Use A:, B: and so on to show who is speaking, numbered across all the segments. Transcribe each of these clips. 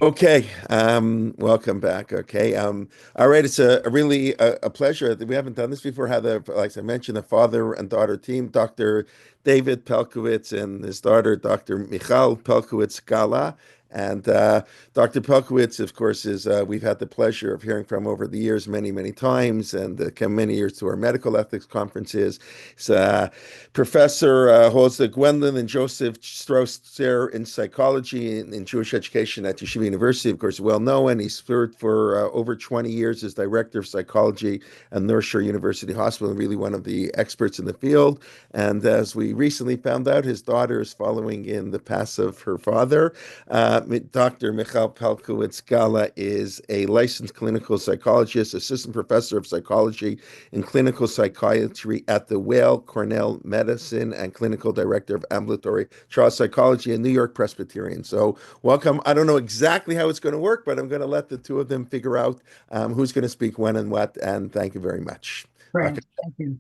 A: Okay, welcome back. Okay, all right. It's a really a pleasure. We haven't done this before. Have like I mentioned, the father and daughter team, Dr. David Pelcovitz and his daughter, Dr. Michal Pelcovitz Gala. And Dr. Pelcovitz, of course, is we've had the pleasure of hearing from over the years, many times, and come many years to our medical ethics conferences. He's professor, holds the Gwendolyn and Joseph Strauss Chair in Psychology in Jewish Education at Yeshiva University, of course, well known. He's served for over 20 years as Director of Psychology at North Shore University Hospital, and really one of the experts in the field. And as we recently found out, his daughter is following in the paths of her father. Dr. Michal Pelkowitz Gala is a licensed clinical psychologist, assistant professor of psychology and clinical psychiatry at the Weill Cornell Medicine, and clinical director of ambulatory child psychology in New York Presbyterian. So, welcome. I don't know exactly how it's going to work, but I'm going to let the two of them figure out who's going to speak when and what. And thank you very much.
B: Great.
A: Dr.
B: Thank you.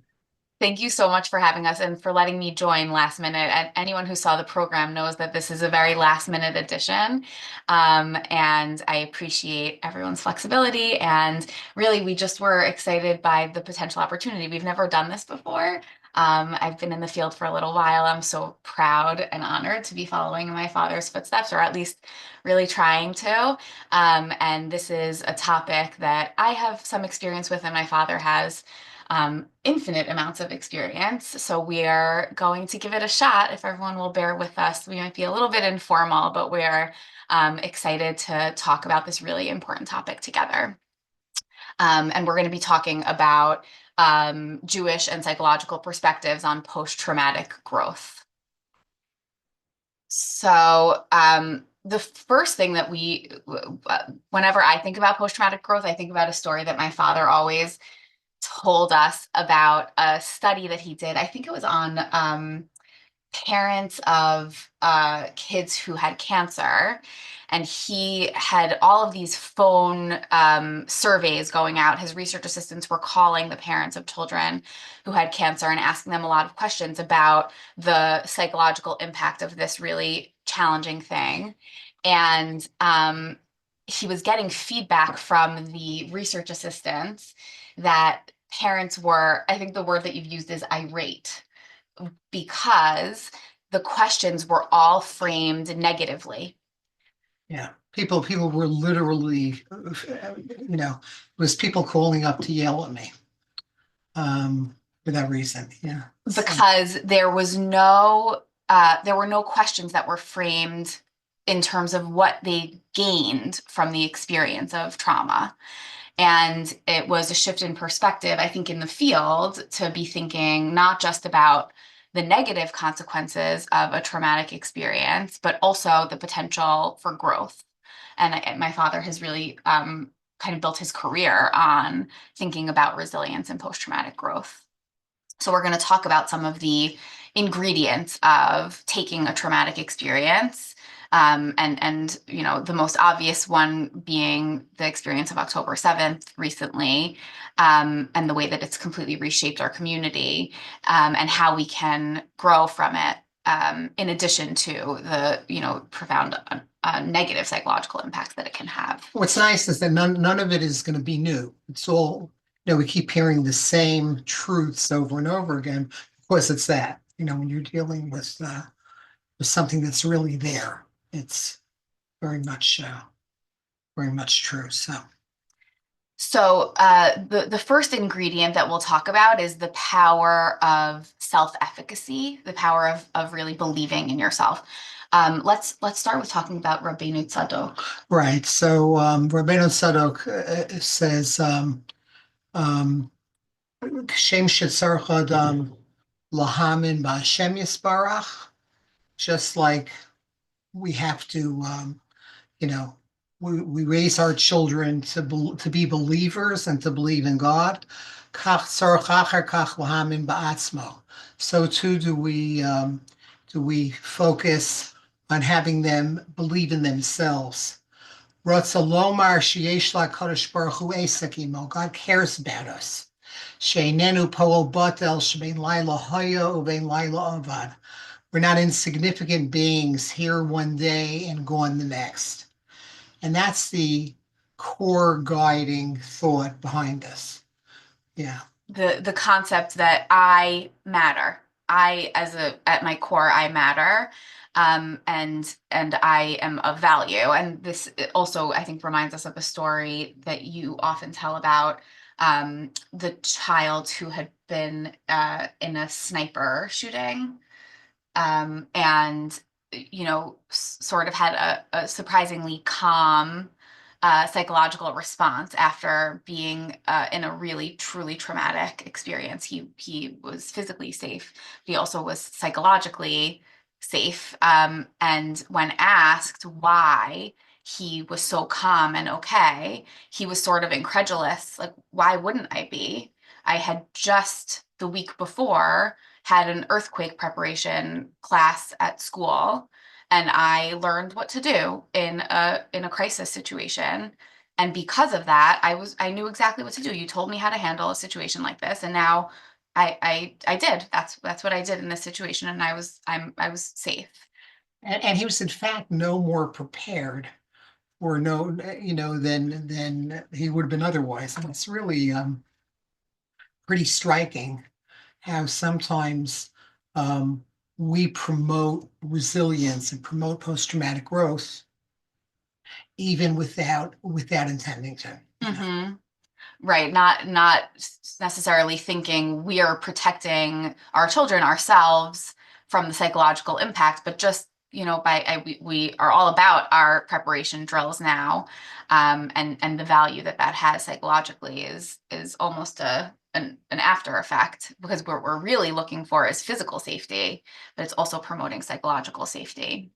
C: Thank you so much for having us and for letting me join last minute. And anyone who saw the program knows that this is a very last minute addition. And I appreciate everyone's flexibility. And really, we just were excited by the potential opportunity. We've never done this before. I've been in the field for a little while. I'm so proud and honored to be following in my father's footsteps, or at least really trying to. And this is a topic that I have some experience with, and my father has infinite amounts of experience. So we are going to give it a shot. If everyone will bear with us, we might be a little bit informal, but we're excited to talk about this really important topic together. And we're going to be talking about Jewish and psychological perspectives on post-traumatic growth. So the first thing that whenever I think about post-traumatic growth, I think about a story that my father always told us about a study that he did. I think it was on parents of kids who had cancer. And he had all of these phone surveys going out. His research assistants were calling the parents of children who had cancer and asking them a lot of questions about the psychological impact of this really challenging thing. And he was getting feedback from the research assistants that parents were, I think the word that you've used is irate, because the questions were all framed negatively.
B: Yeah. People were literally, it was people calling up to yell at me for that reason. Yeah.
C: Because there were no questions that were framed in terms of what they gained from the experience of trauma. And it was a shift in perspective, I think, in the field to be thinking not just about the negative consequences of a traumatic experience, but also the potential for growth. And my father has really kind of built his career on thinking about resilience and post-traumatic growth. So we're going to talk about some of the ingredients of taking a traumatic experience. And the most obvious one being the experience of October 7th recently, and the way that it's completely reshaped our community, and how we can grow from it, in addition to the profound negative psychological impacts that it can have.
B: What's nice is that none of it is going to be new. It's all, we keep hearing the same truths over and over again. Of course, it's that, when you're dealing with something that's really there, it's very much true.
C: So the first ingredient that we'll talk about is the power of self-efficacy, the power of really believing in yourself. Let's start with talking about Rabbeinu Tzadok.
B: Right. So Rabbeinu Tzadok says, "Shem shetzarech adam lahamin b'Hashem yisbarach," just like we have to, we raise our children to be believers and to believe in God. Kach tzarech acher kach lahamin ba'atzmo. So too do we focus on having them believe in themselves. Rotza lomar sheyesh la'kadosh baruch hu esek imo. God cares about us. Sheinenu poel batel shebein laila haya uvein laila avad. We're not insignificant beings here one day and gone the next. And that's the core guiding thought behind this. Yeah.
C: The concept that I matter. At my core, I matter, and I am of value. And this also, I think, reminds us of a story that you often tell about the child who had been in a sniper shooting, and sort of had a surprisingly calm psychological response after being in a really truly traumatic experience. He was physically safe, but he also was psychologically safe. And when asked why he was so calm and okay, he was sort of incredulous, like, why wouldn't I be? I had just the week before had an earthquake preparation class at school, and I learned what to do in a crisis situation. And because of that, I knew exactly what to do. You told me how to handle a situation like this, and now I did. That's what I did in this situation, and I was safe.
B: And he was in fact no more prepared or no, than he would have been otherwise. And it's really pretty striking how sometimes um, we promote resilience and promote post-traumatic growth even without intending to.
C: Mm-hmm. Right, not necessarily thinking we are protecting our children, ourselves, from the psychological impact, but just, we are all about our preparation drills now, and the value that has psychologically is almost an after effect, because we're really looking for is physical safety, but it's also promoting psychological safety.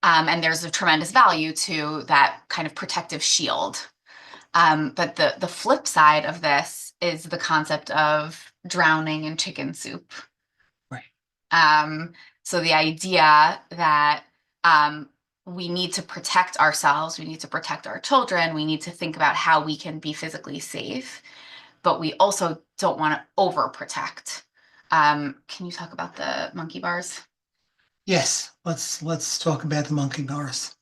C: And there's a tremendous value to that kind of protective shield. But the flip side of this is the concept of drowning in chicken soup.
B: Right.
C: So the idea that we need to protect ourselves, we need to protect our children, we need to think about how we can be physically safe, but we also don't want to overprotect. Can you talk about the monkey bars?
B: Yes, let's talk about the monkey bars.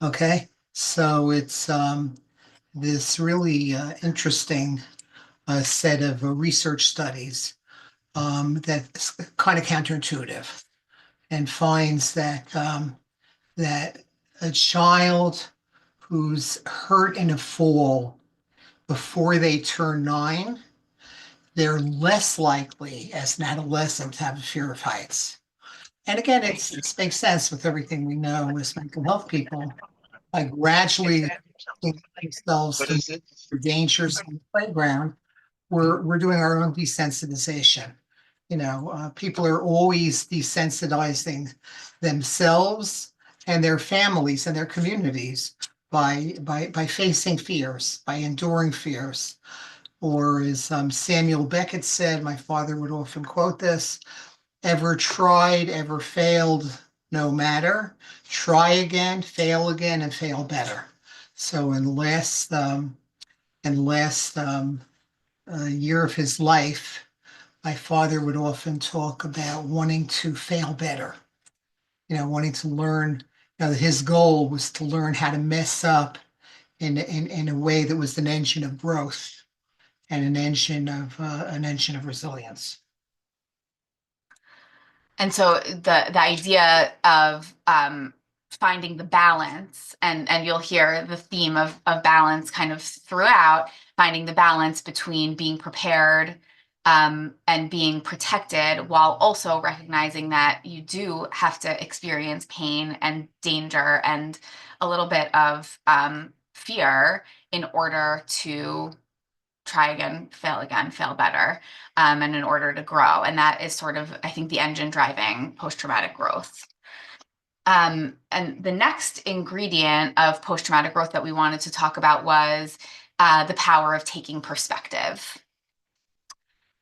B: Okay, so it's this really interesting set of research studies that's kind of counterintuitive and finds that a child who's hurt in a fall before they turn 9, they're less likely as an adolescent to have a fear of heights. And again, it makes sense with everything we know as mental health people, by gradually exposing themselves to the dangers in the playground. We're doing our own desensitization. People are always desensitizing themselves and their families and their communities by facing fears, by enduring fears. Or as Samuel Beckett said, my father would often quote this: ever tried, ever failed, no matter. Try again, and fail better. So in the last year of his life, my father would often talk about wanting to fail better, wanting to learn. His goal was to learn how to mess up in a way that was an engine of growth and an engine of resilience.
C: And so the idea of finding the balance, and you'll hear the theme of balance kind of throughout, finding the balance between being prepared and being protected, while also recognizing that you do have to experience pain and danger and a little bit of fear in order to try again, fail better, and in order to grow. And that is sort of, I think, the engine driving post-traumatic growth. And the next ingredient of post-traumatic growth that we wanted to talk about was the power of taking perspective.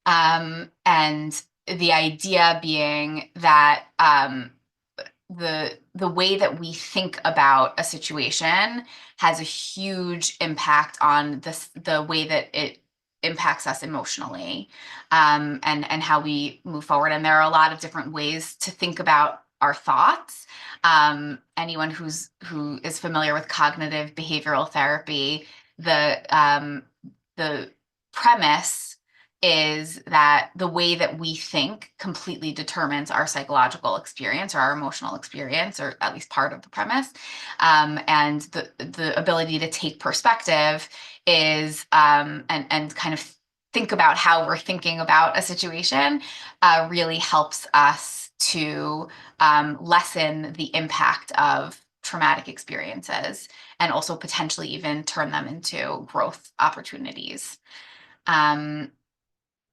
C: And the idea being that the way that we think about a situation has a huge impact on the way that it impacts us emotionally, and how we move forward. And there are a lot of different ways to think about our thoughts. Anyone who is familiar with cognitive behavioral therapy, the premise is that the way that we think completely determines our psychological experience or our emotional experience, or at least part of the premise. And the ability to take perspective is and kind of think about how we're thinking about a situation really helps us to lessen the impact of traumatic experiences and also potentially even turn them into growth opportunities.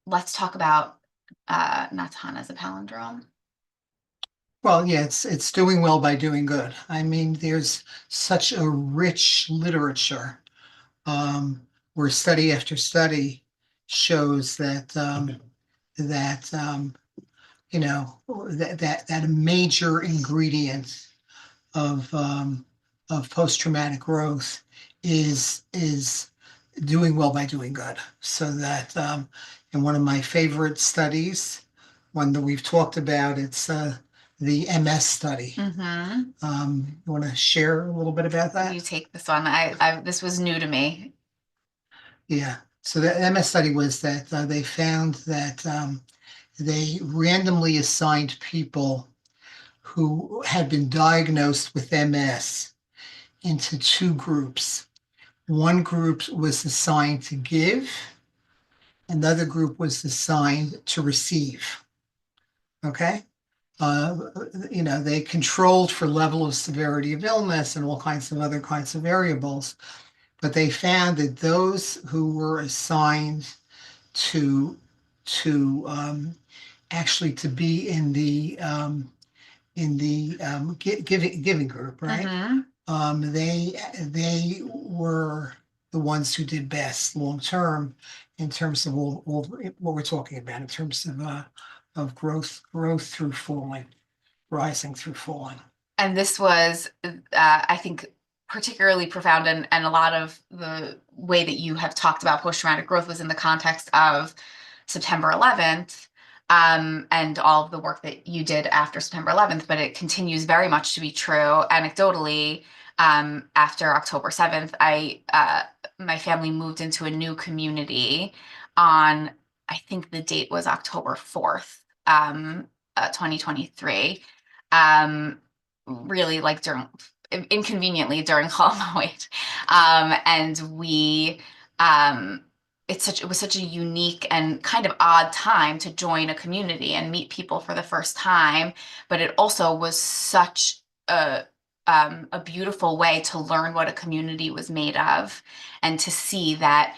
C: Let's talk about Natan as a palindrome.
B: Well, yeah, it's doing well by doing good. I mean, there's such a rich literature where study after study shows that that you know that a major ingredient of post-traumatic growth is doing well by doing good. So that in one of my favorite studies, one that we've talked about, it's the MS study. You want to share a little bit about that?
C: You take this one. This was new to me.
B: Yeah. So the MS study was that they found that they randomly assigned people who had been diagnosed with MS into two groups. One group was assigned to give, another group was assigned to receive. Okay. They controlled for level of severity of illness and all kinds of other kinds of variables, but they found that those who were assigned to actually to be in the giving group, right? They were the ones who did best long term in terms of all what we're talking about in terms of growth through falling, rising through falling.
C: And this was, I think, particularly profound, and a lot of the way that you have talked about post-traumatic growth was in the context of September 11th, and all of the work that you did after September 11th, but it continues very much to be true. Anecdotally, after October 7th, my family moved into a new community on, I think the date was October 4th, 2023. Really like inconveniently during Halloween. And we, it was such a unique and kind of odd time to join a community and meet people for the first time, but it also was such a beautiful way to learn what a community was made of, and to see that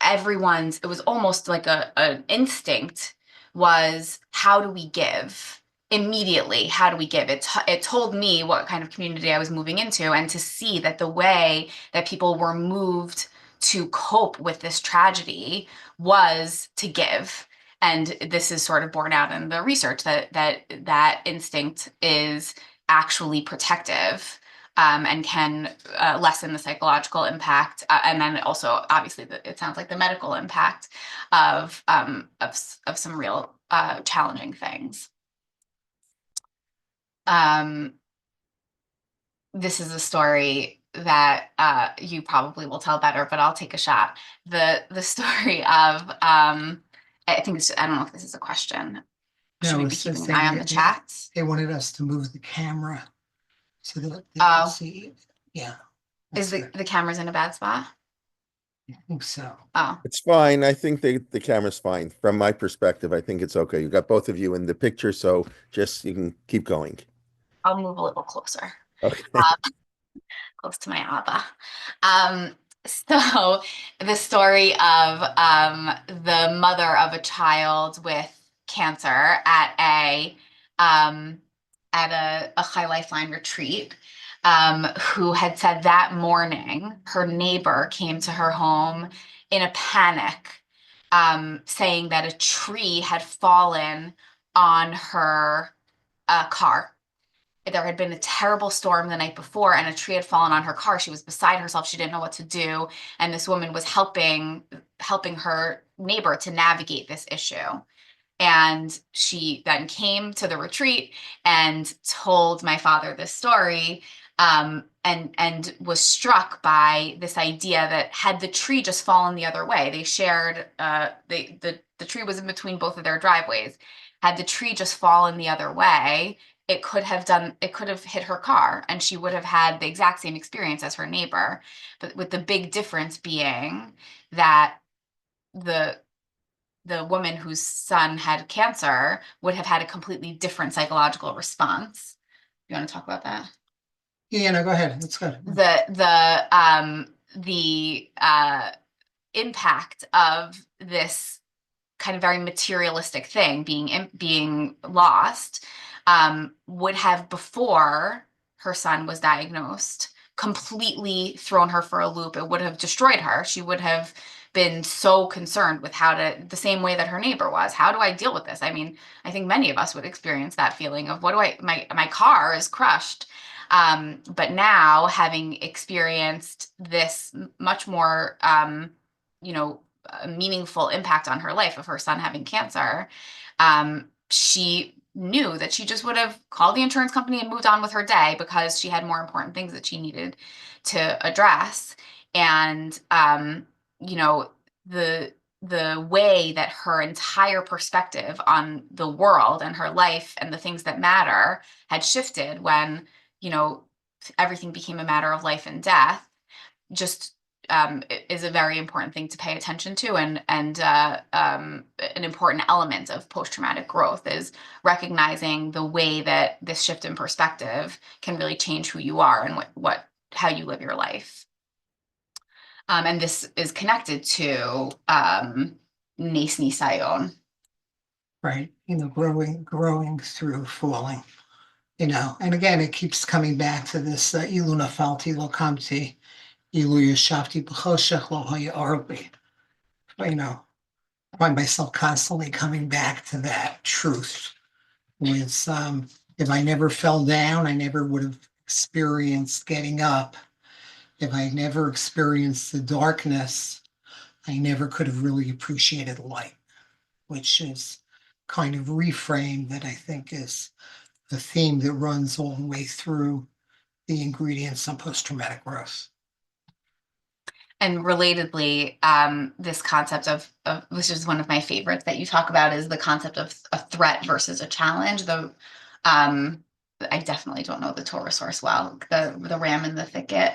C: it was almost like an instinct was, how do we give? Immediately, how do we give? It told me what kind of community I was moving into, and to see that the way that people were moved to cope with this tragedy was to give. And this is sort of borne out in the research that instinct is actually protective, and can lessen the psychological impact, and then also obviously it sounds like the medical impact of some real challenging things. This is a story that you probably will tell better, but I'll take a shot. The story of I don't know if this is a question. Should we be keeping an eye on the chats?
B: They wanted us to move the camera so that they can see. Yeah.
C: Is the camera's in a bad spot?
B: I think so.
C: Oh,
A: It's fine. I think the camera's fine. From my perspective, I think it's okay. You've got both of you in the picture, so you can keep going.
C: I'll move a little closer.
A: Okay.
C: Close to my Abba. So the story of the mother of a child with cancer at a High Lifeline retreat, who had said that morning her neighbor came to her home in a panic, saying that a tree had fallen on her car. There had been a terrible storm the night before, and a tree had fallen on her car. She was beside herself. She didn't know what to do. And this woman was helping her neighbor to navigate this issue. And she then came to the retreat and told my father this story, and was struck by this idea that had the tree just fallen the other way, they shared, the tree was in between both of their driveways. Had the tree just fallen the other way, it could have hit her car, and she would have had the exact same experience as her neighbor. But with the big difference being that the woman whose son had cancer would have had a completely different psychological response. You want to talk about that?
B: Yeah, no, go ahead. That's good.
C: The impact of this kind of very materialistic thing being lost, would have, before her son was diagnosed, completely thrown her for a loop. It would have destroyed her. She would have been so concerned with the same way that her neighbor was. How do I deal with this? I mean, I think many of us would experience that feeling of my car is crushed. But now, having experienced this much more, a meaningful impact on her life of her son having cancer, she knew that she just would have called the insurance company and moved on with her day because she had more important things that she needed to address. And the way that her entire perspective on the world and her life and the things that matter had shifted when everything became a matter of life and death, just is a very important thing to pay attention to, and an important element of post-traumatic growth is recognizing the way that this shift in perspective can really change who you are and how you live your life. And this is connected to Nes Nisayon.
B: Right. Growing through falling. And again, it keeps coming back to this Ilu nafalti lo kamti, Ilu yashavti b'choshech lo hayarli. I find myself constantly coming back to that truth. With if I never fell down, I never would have experienced getting up. If I never experienced the darkness, I never could have really appreciated light, which is kind of reframe that I think is the theme that runs all the way through the ingredients on post-traumatic growth.
C: And relatedly, this concept of which is one of my favorites that you talk about, is the concept of a threat versus a challenge. I definitely don't know the Torah source well. The ram in the thicket.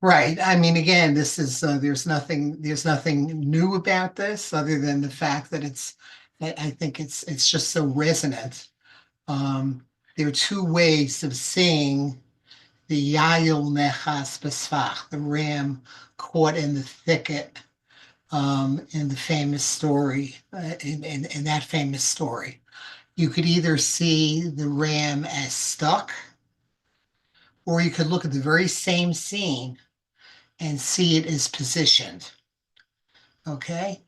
B: Right. I mean, again, this is there's nothing new about this other than the fact that I think it's just so resonant. There are two ways of seeing the Yayil Nechas B'Sfach, the ram caught in the thicket, in the famous story, in that famous story. You could either see the ram as stuck, or you could look at the very same scene and see it as positioned. Okay.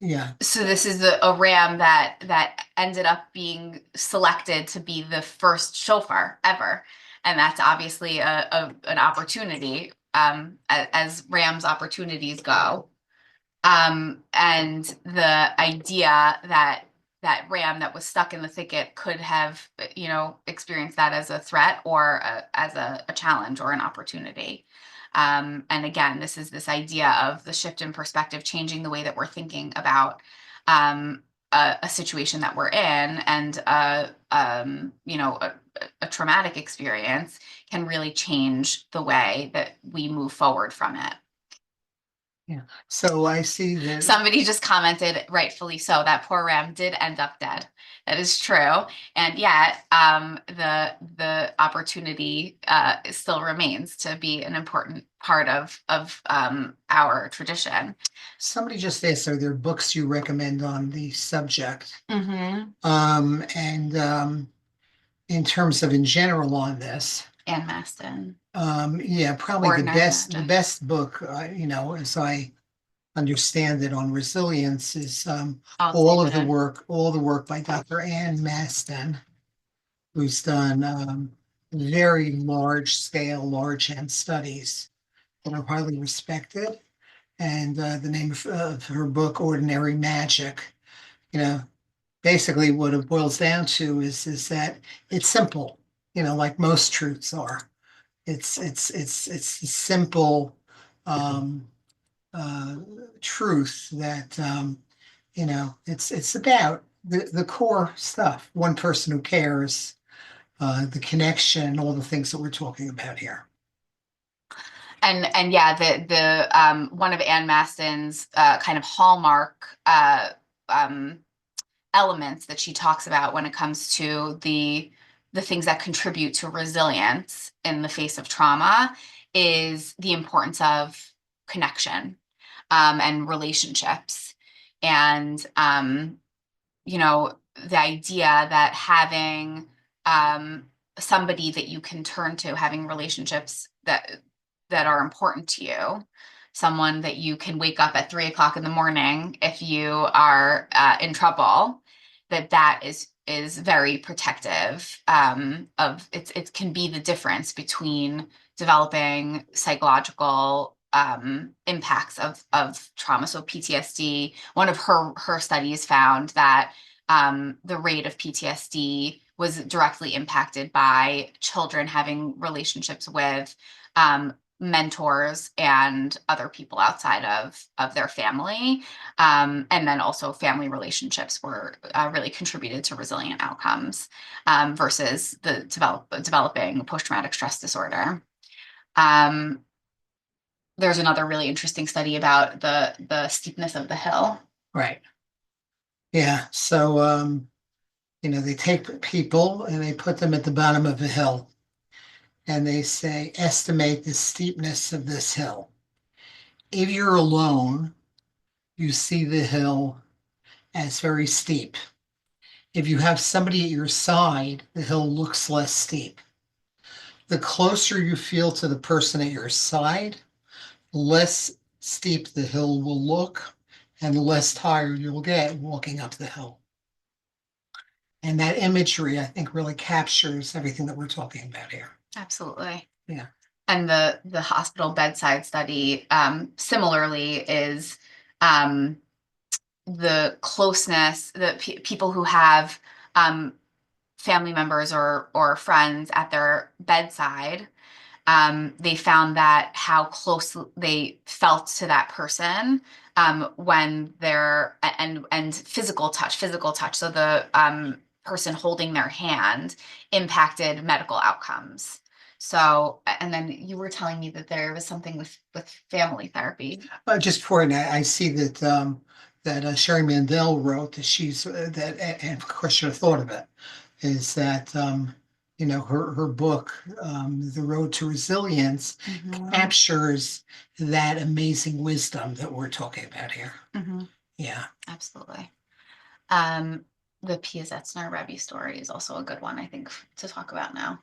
B: Yeah.
C: So this is a ram that ended up being selected to be the first shofar ever, and that's obviously an opportunity, as rams opportunities go. And the idea that ram that was stuck in the thicket could have, experienced that as a threat or as a challenge or an opportunity. And again, this is this idea of the shift in perspective, changing the way that we're thinking about a situation that we're in, and a traumatic experience can really change the way that we move forward from it.
B: Yeah. So I see that
C: somebody just commented, rightfully so, that poor ram did end up dead. That is true, and yet the opportunity still remains to be an important part of our tradition.
B: Somebody just asked, are there books you recommend on the subject?
C: Mm-hmm.
B: And in terms of in general on this,
C: Ann Maston.
B: Yeah, probably
C: Ordinary
B: the best book, as I understand it, on resilience is all the work by Dr. Ann Maston, who's done very large scale, large hand studies that are highly respected. and the name of her book, Ordinary Magic. You know, basically what it boils down to is that it's simple, like most truths are. It's a simple um, uh, truth that it's about the core stuff. One person who cares, the connection, all the things that we're talking about here.
C: And yeah, the one of Anne Maston's kind of hallmark elements that she talks about when it comes to the things that contribute to resilience in the face of trauma is the importance of connection and relationships. And the idea that having somebody that you can turn to, having relationships that are important to you, someone that you can wake up at 3 o'clock in the morning if you are in trouble, that is very protective of it can be the difference between developing psychological impacts of trauma. So PTSD, one of her studies found that the rate of PTSD was directly impacted by children having relationships with mentors and other people outside of their family. And then also family relationships were really contributed to resilient outcomes versus the developing post-traumatic stress disorder. There's another really interesting study about the steepness of the hill.
B: Right. Yeah. So, they take people and they put them at the bottom of a hill and they say, estimate the steepness of this hill. If you're alone, you see the hill as very steep. If you have somebody at your side, the hill looks less steep. The closer you feel to the person at your side, less steep the hill will look and less tired you'll get walking up the hill. And that imagery, I think, really captures everything that we're talking about here.
C: Absolutely.
B: Yeah.
C: And the hospital bedside study similarly is the closeness, people who have family members or friends at their bedside. They found that how close they felt to that person when they're and physical touch. So the person holding their hand impacted medical outcomes. So, and then you were telling me that there was something with family therapy.
B: Just before I see that Sherry Mandel wrote that and of course should have thought of it, is that her book, The Road to Resilience, captures that amazing wisdom that we're talking about here.
C: Mm-hmm.
B: Yeah,
C: absolutely. The Pia Zetzner Rebbe story is also a good one, I think, to talk about now.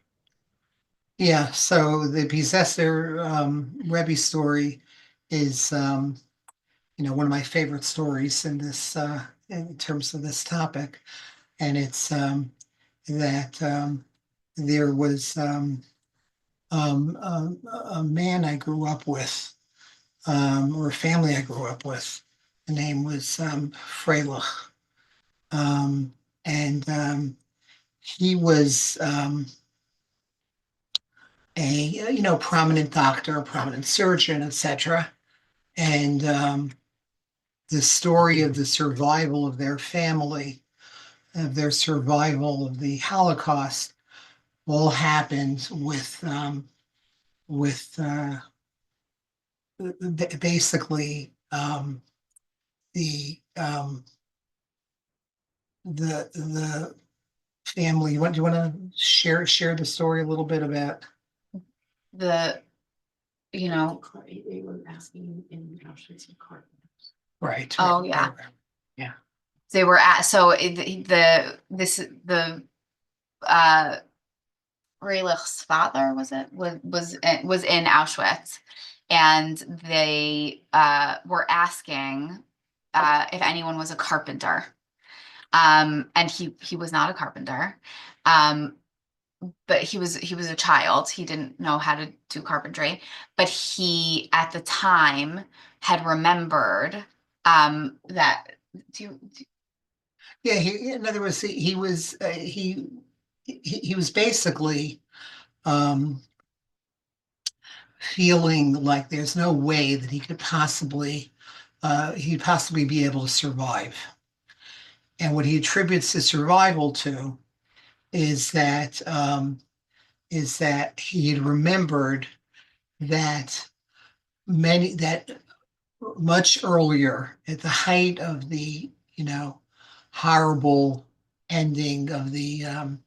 B: Yeah, so the Possessor Rebbe story is one of my favorite stories in this in terms of this topic, and it's that there was a man I grew up with, or a family I grew up with. The name was Freilich, and he was a prominent doctor, a prominent surgeon, etc. And the story of the survival of their family, of their survival of the Holocaust, all happened with basically the the family. Do you want to share the story a little bit about
C: the
D: They were asking in Auschwitz for carpenters.
B: right?
C: Oh, yeah.
B: Right. Yeah.
C: They were at the Freilich's father was in Auschwitz, and they were asking if anyone was a carpenter, and he was not a carpenter, but he was a child. He didn't know how to do carpentry, but he at the time had remembered that.
B: Yeah, in other words, he was basically feeling like there's no way that he'd possibly be able to survive. And what he attributes his survival to is that he had remembered that that much earlier, at the height of the horrible ending of the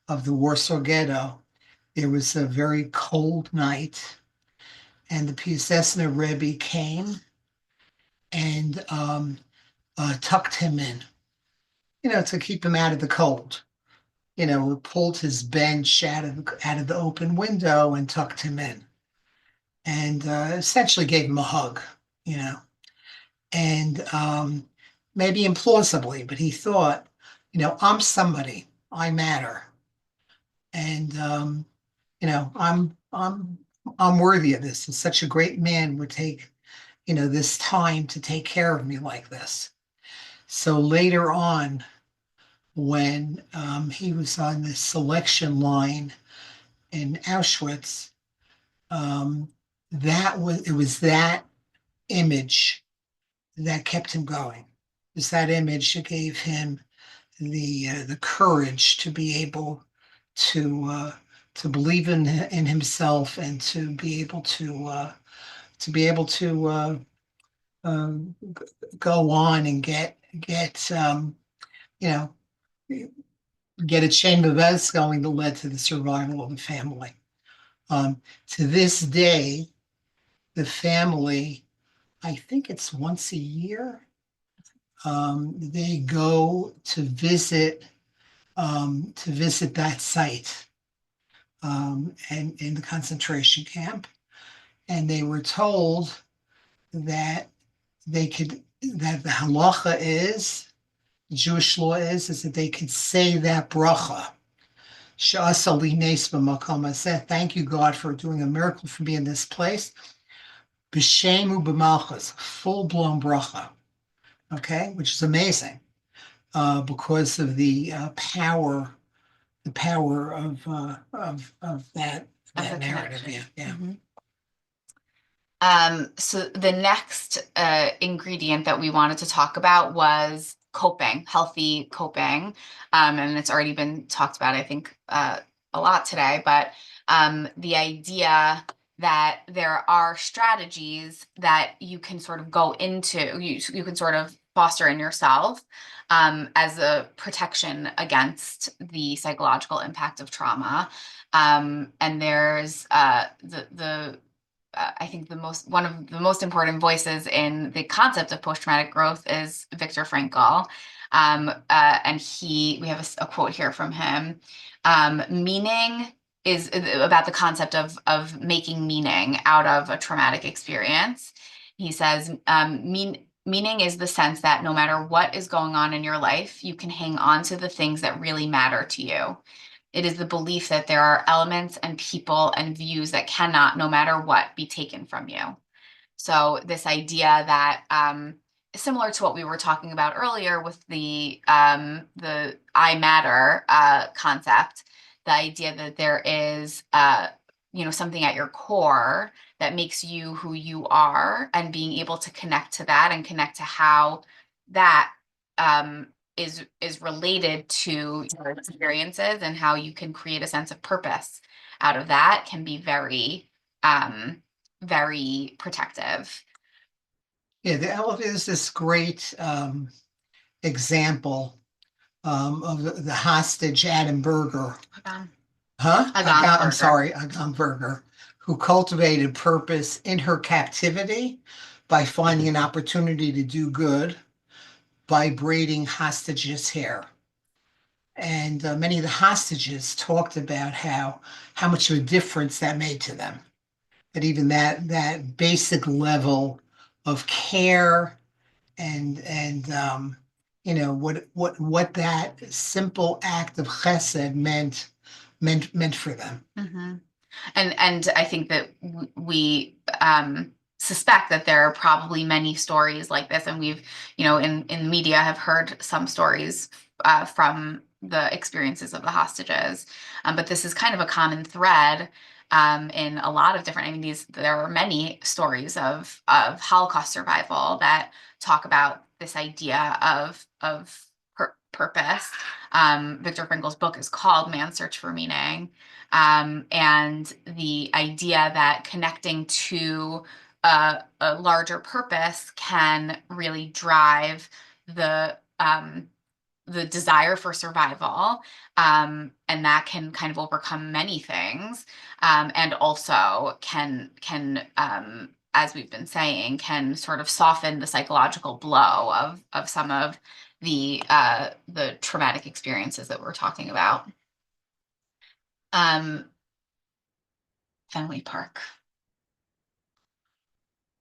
B: Warsaw Ghetto, there was a very cold night, and the Piaseczna Rebbe came and tucked him in, to keep him out of the cold. Pulled his bench out of the open window and tucked him in, and essentially gave him a hug, and maybe implausibly, but he thought, I'm somebody, I matter, and I'm worthy of this. And such a great man would take, this time to take care of me like this. So later on, when he was on the selection line in Auschwitz, it was that image that kept him going. It was that image that gave him the courage to be able to believe in himself, and to be able to go on and you know get a chain of events going that led to the survival of the family. To this day, the family, I think it's once a year, they go to visit that site, and in the concentration camp, and they were told that that the halacha is, the Jewish law is that they could say that bracha. Thank you, God, for doing a miracle for me in this place. B'Shemu b'malchus, full-blown bracha. Okay, which is amazing, because of the power of that narrative.
C: Connection.
B: Yeah.
C: So the next ingredient that we wanted to talk about was coping, healthy coping. And it's already been talked about, I think, a lot today, but the idea that there are strategies that you can sort of go into, you can sort of foster in yourself as a protection against the psychological impact of trauma. And there's I think one of the most important voices in the concept of post-traumatic growth is Viktor Frankl. And we have a quote here from him. Meaning is about the concept of making meaning out of a traumatic experience. He says, meaning is the sense that no matter what is going on in your life, you can hang on to the things that really matter to you. It is the belief that there are elements and people and views that cannot, no matter what, be taken from you. So this idea that, similar to what we were talking about earlier with the I matter concept, the idea that there is something at your core that makes you who you are, and being able to connect to that and connect to how that is related to your experiences, and how you can create a sense of purpose out of that can be very, very protective.
B: Yeah, there's this great example of the hostage Adam Berger. I'm sorry, Agam Berger, who cultivated purpose in her captivity by finding an opportunity to do good by braiding hostages' hair. And many of the hostages talked about how much of a difference that made to them. That even that basic level of care and what that simple act of chesed meant meant for them.
C: Mhm. And I think that we suspect that there are probably many stories like this, and we've, in the media have heard some stories from the experiences of the hostages. But this is kind of a common thread in a lot of different. I mean, there are many stories of Holocaust survival that talk about this idea of purpose. Viktor Frankl's book is called Man's Search for Meaning. And the idea that connecting to a larger purpose can really drive the desire for survival, and that can kind of overcome many things, and also can as we've been saying, can sort of soften the psychological blow of some of the traumatic experiences that we're talking about. Fenway Park.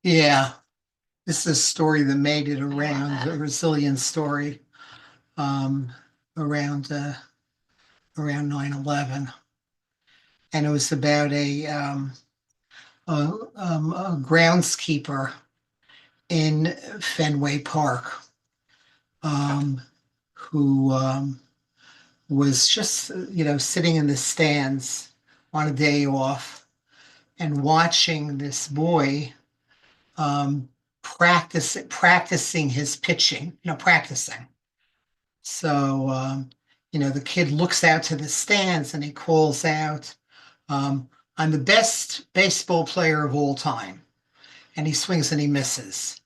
B: Yeah, this is a story that made it around a resilience story around 9/11, and it was about a groundskeeper in Fenway Park who was just sitting in the stands on a day off and watching this boy practicing his pitching, practicing. So, the kid looks out to the stands and he calls out, I'm the best baseball player of all time. And he swings and he misses.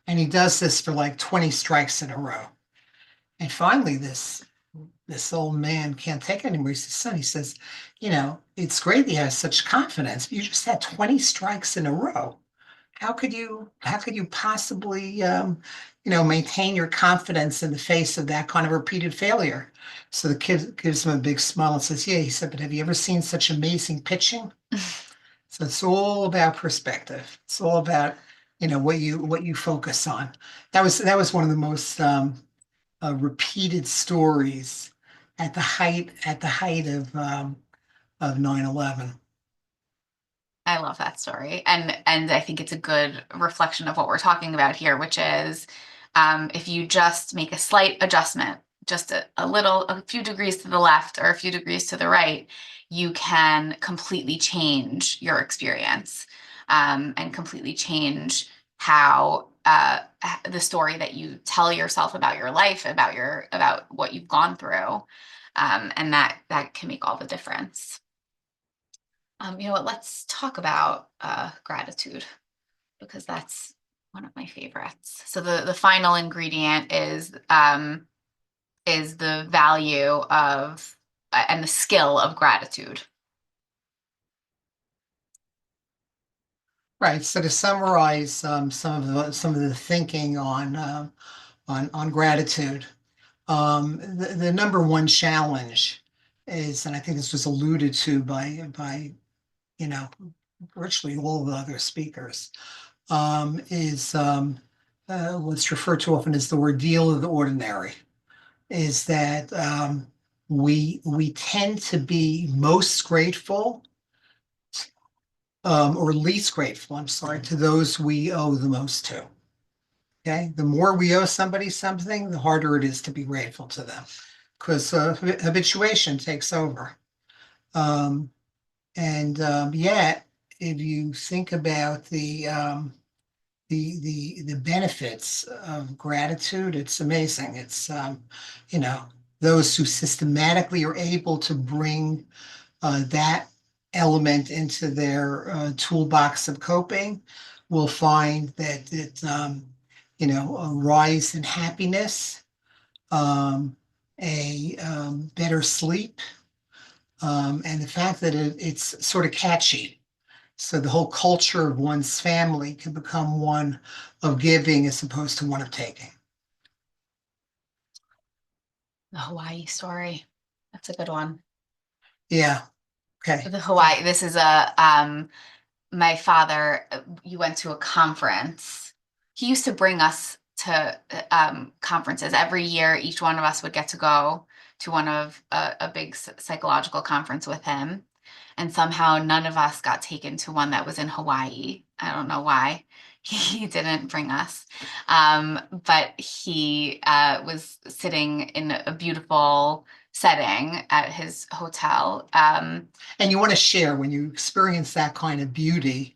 B: And he does this for like 20 strikes in a row. And finally, this old man can't take it anymore. He says, son, he says, it's great that you have such confidence, but you just had 20 strikes in a row. How could you possibly maintain your confidence in the face of that kind of repeated failure? So the kid gives him a big smile and says, yeah. He said, but have you ever seen such amazing pitching? So it's all about perspective. It's all about what you focus on. That was one of the most repeated stories at the height of 9/11.
C: I love that story. And I think it's a good reflection of what we're talking about here, which is if you just make a slight adjustment, just a few degrees to the left or a few degrees to the right, you can completely change your experience, and completely change how the story that you tell yourself about your life, about what you've gone through. And that can make all the difference. You know what, let's talk about gratitude, because that's one of my favorites. So the final ingredient is the value of and the skill of gratitude.
B: Right. So to summarize some of the thinking on gratitude, the number one challenge is, and I think this was alluded to by virtually all the other speakers, is what's referred to often as the ordeal of the ordinary. Is that we tend to be most grateful, or least grateful, I'm sorry, to those we owe the most to. Okay, the more we owe somebody something, the harder it is to be grateful to them, because habituation takes over. And yet, if you think about the benefits of gratitude, it's amazing. It's those who systematically are able to bring that element into their toolbox of coping will find that a rise in happiness, a better sleep, and the fact that it's sort of catchy. So the whole culture of one's family can become one of giving as opposed to one of taking.
C: The Hawaii story, that's a good one.
B: Yeah. Okay.
C: The Hawaii, this is my father, you went to a conference. He used to bring us to conferences every year. Each one of us would get to go to one of a big psychological conference with him. And somehow none of us got taken to one that was in Hawaii. I don't know why he didn't bring us. But he was sitting in a beautiful setting at his hotel.
B: And you want to share when you experience that kind of beauty,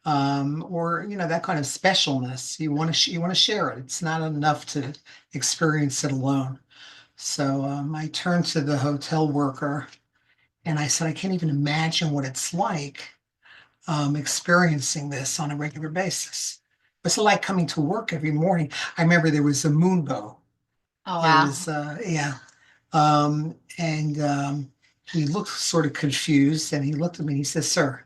B: or that kind of specialness. You want to share it. It's not enough to experience it alone. So I turned to the hotel worker and I said, I can't even imagine what it's like experiencing this on a regular basis. It's like coming to work every morning. I remember there was a moonbow.
C: Oh,
B: It
C: wow.
B: was, yeah. And he looked sort of confused and he looked at me and he says, sir,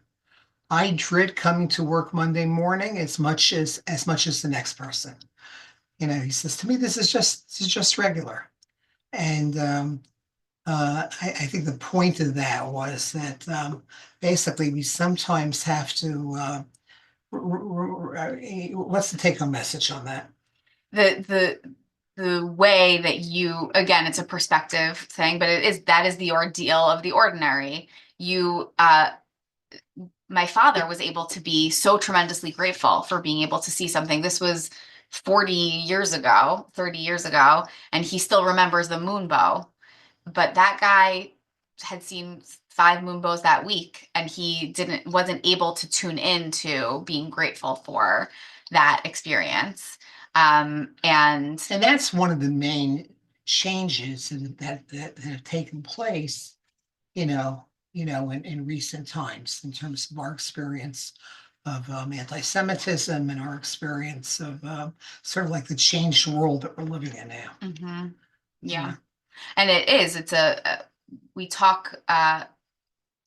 B: I dread coming to work Monday morning as much as the next person. He says to me, this is just regular. And I think the point of that was that basically we sometimes have to. What's the take-home message on that?
C: The way that you, again, it's a perspective thing, but that is the ordeal of the ordinary. My father was able to be so tremendously grateful for being able to see something. This was 40 years ago, 30 years ago, and he still remembers the moonbow. But that guy had seen 5 moonbows that week, and he wasn't able to tune in being grateful for that experience. And
B: that's one of the main changes that have taken place, in recent times in terms of our experience of anti-Semitism and our experience of sort of like the changed world that we're living in now.
C: Mm-hmm. Yeah. And we talk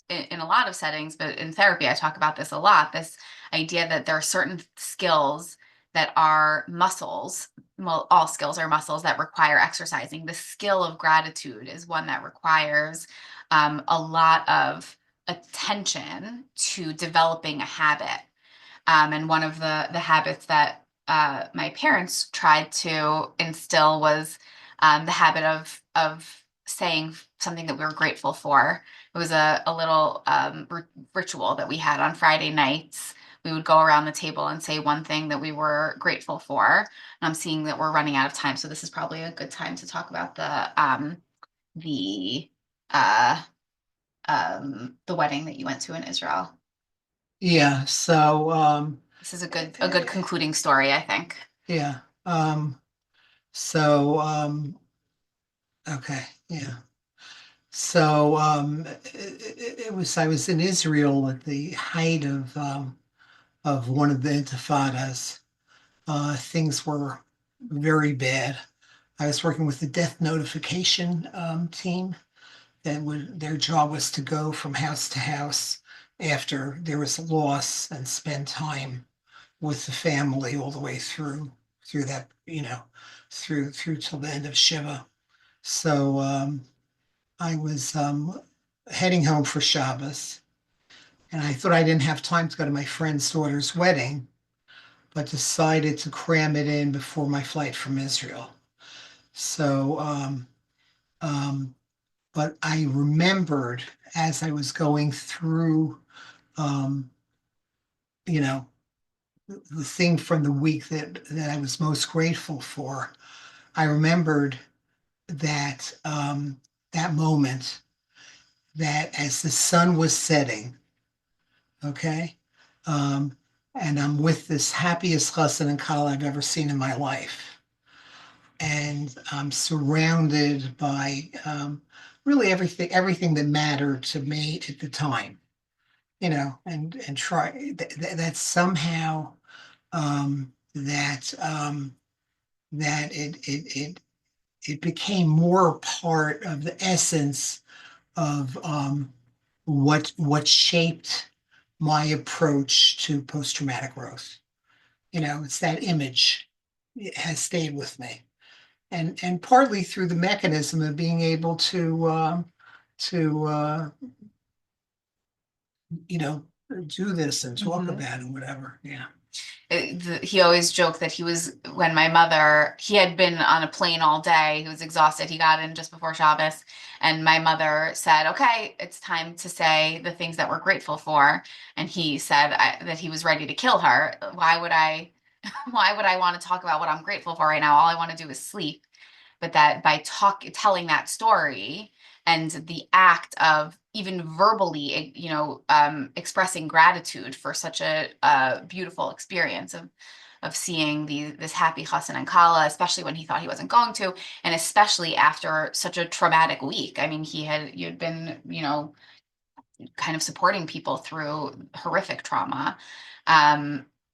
C: in a lot of settings, but in therapy, I talk about this a lot, this idea that there are certain skills that are muscles. Well, all skills are muscles that require exercising. The skill of gratitude is one that requires a lot of attention to developing a habit. And one of the habits that my parents tried to instill was the habit of saying something that we were grateful for. It was a little ritual that we had on Friday nights. We would go around the table and say one thing that we were grateful for. And I'm seeing that we're running out of time, so this is probably a good time to talk about the wedding that you went to in Israel.
B: Yeah. So
C: this is a good concluding story, I think.
B: Yeah. Okay. Yeah. So I was in Israel at the height of one of the intifadas. Things were very bad. I was working with the death notification team. Their job was to go from house to house after there was a loss and spend time with the family all the way through that, through till the end of Shiva. So I was heading home for Shabbos, and I thought I didn't have time to go to my friend's daughter's wedding, but decided to cram it in before my flight from Israel. So, but I remembered as I was going through, the thing from the week that I was most grateful for. I remembered that that moment, that as the sun was setting, okay, and I'm with this happiest chassan and kala I've ever seen in my life, and I'm surrounded by really everything that mattered to me at the time, and try that somehow that it became more part of the essence of what shaped my approach to post-traumatic growth. It's that image. It has stayed with me, and partly through the mechanism of being able to do this and talk about it and whatever. Yeah.
C: he always joked that when he had been on a plane all day, he was exhausted. He got in just before Shabbos, and my mother said, "Okay, it's time to say the things that we're grateful for." And he said that he was ready to kill her. Why would I? Why would I want to talk about what I'm grateful for right now? All I want to do is sleep. But that by telling that story and the act of even verbally, expressing gratitude for such a beautiful experience of seeing this happy chassan and kala, especially when he thought he wasn't going to, and especially after such a traumatic week. I mean, you'd been, kind of supporting people through horrific trauma.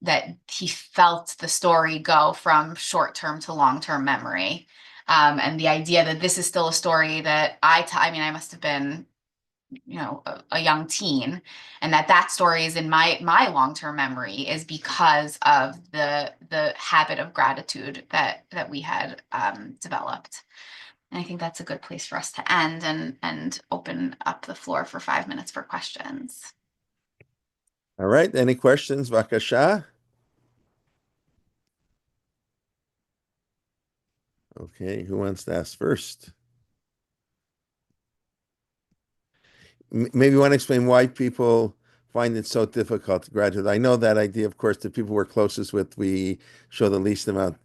C: That he felt the story go from short-term to long-term memory. And the idea that this is still a story that I mean, I must have been, a young teen, and that story is in my long-term memory is because of the habit of gratitude that we had developed. And I think that's a good place for us to end and open up the floor for 5 minutes for questions.
A: All right. Any questions, Vakasha? Okay. Who wants to ask first? Maybe you want to explain why people find it so difficult to graduate. I know that idea, of course, the people we're closest with, we show the least amount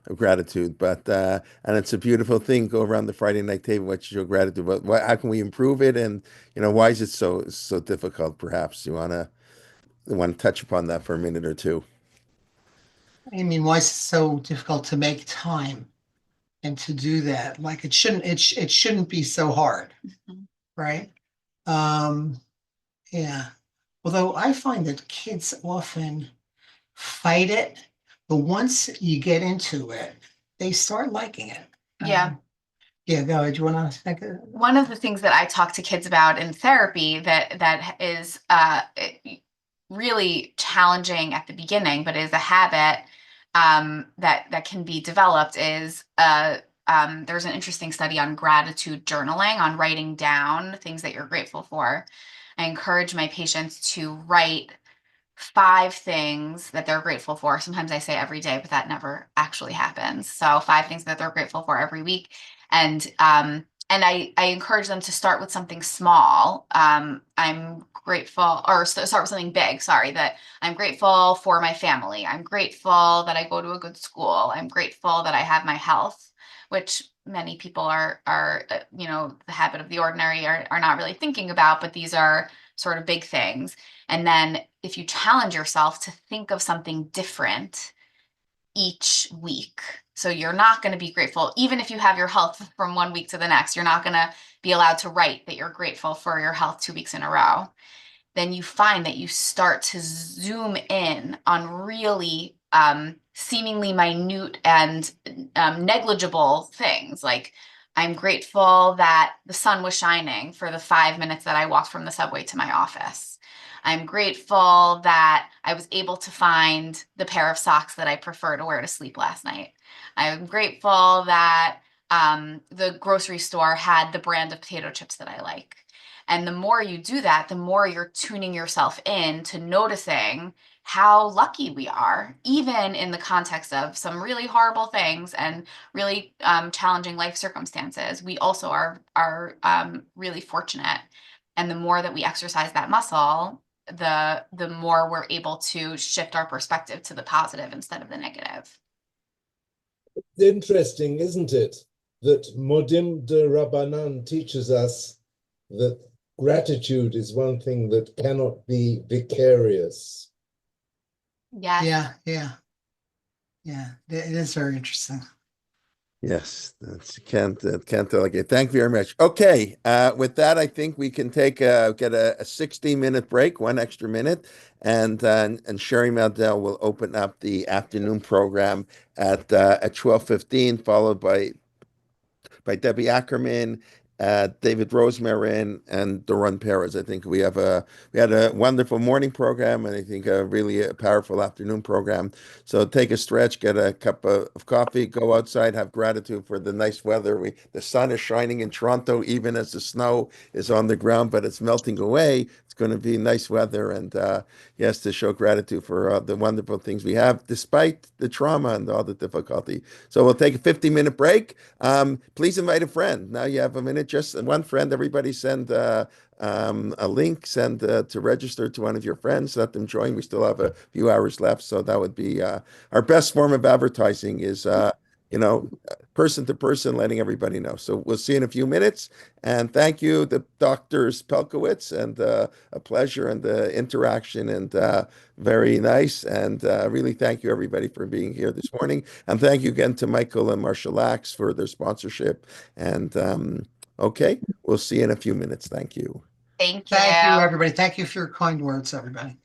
A: of gratitude, but and it's a beautiful thing. Go around the Friday night table, what you show gratitude, but how can we improve it? And why is it so difficult? Perhaps you want to touch upon that for a minute or two.
B: I mean, why is it so difficult to make time and to do that? Like it shouldn't be so hard, right? Um, yeah. Although I find that kids often fight it, but once you get into it, they start liking it.
C: Yeah.
B: Yeah, go ahead. Do you want to think
C: One of the things that I talk to kids about in therapy that is really challenging at the beginning, but is a habit that can be developed is there's an interesting study on gratitude journaling, on writing down things that you're grateful for. I encourage my patients to write 5 things that they're grateful for. Sometimes I say every day, but that never actually happens. So 5 things that they're grateful for every week. And I encourage them to start with something small. I'm grateful, or start with something big, sorry, that I'm grateful for my family. I'm grateful that I go to a good school. I'm grateful that I have my health, which many people are the habit of the ordinary are not really thinking about, but these are sort of big things. And then if you challenge yourself to think of something different each week. So you're not going to be grateful, even if you have your health from one week to the next, you're not going to be allowed to write that you're grateful for your health 2 weeks in a row. Then you find that you start to zoom in on really seemingly minute and negligible things. Like, I'm grateful that the sun was shining for the 5 minutes that I walked from the subway to my office. I'm grateful that I was able to find the pair of socks that I prefer to wear to sleep last night. I'm grateful that the grocery store had the brand of potato chips that I like. And the more you do that, the more you're tuning yourself in to noticing how lucky we are, even in the context of some really horrible things and really challenging life circumstances. We also are really fortunate. And the more that we exercise that muscle, the more we're able to shift our perspective to the positive instead of the negative.
E: It's interesting, isn't it, that Modim de Rabbanan teaches us that gratitude is one thing that cannot be vicarious.
C: Yes.
B: Yeah, it is very interesting.
A: Yes, that's can't delegate. Thank you very much. Okay, with that, I think we can get a 60-minute break, 1 extra minute, and Sherry Meldell will open up the afternoon program at 12:15, followed by Debbie Ackerman David Rosemarin and Doron Perez. I think we had a wonderful morning program, and I think really a powerful afternoon program. So take a stretch, get a cup of coffee, go outside, have gratitude for the nice weather. The sun is shining in Toronto, even as the snow is on the ground, but it's melting away. It's going to be nice weather, and yes, to show gratitude for the wonderful things we have, despite the trauma and all the difficulty. So we'll take a 50-minute break. Please invite a friend. Now you have a minute, just one friend. Everybody send a link, send to register to one of your friends, let them join. We still have a few hours left, so that would be our best form of advertising is, person to person, letting everybody know. So we'll see you in a few minutes. And thank you, the doctors Pelcovitz, and a pleasure and the interaction, and very nice. And really thank you everybody for being here this morning. And thank you again to Michael and Marshall Axe for their sponsorship. And okay, we'll see you in a few minutes. Thank you.
C: Thank
B: Thank you,
C: you.
B: everybody. Thank you for your kind words, everybody.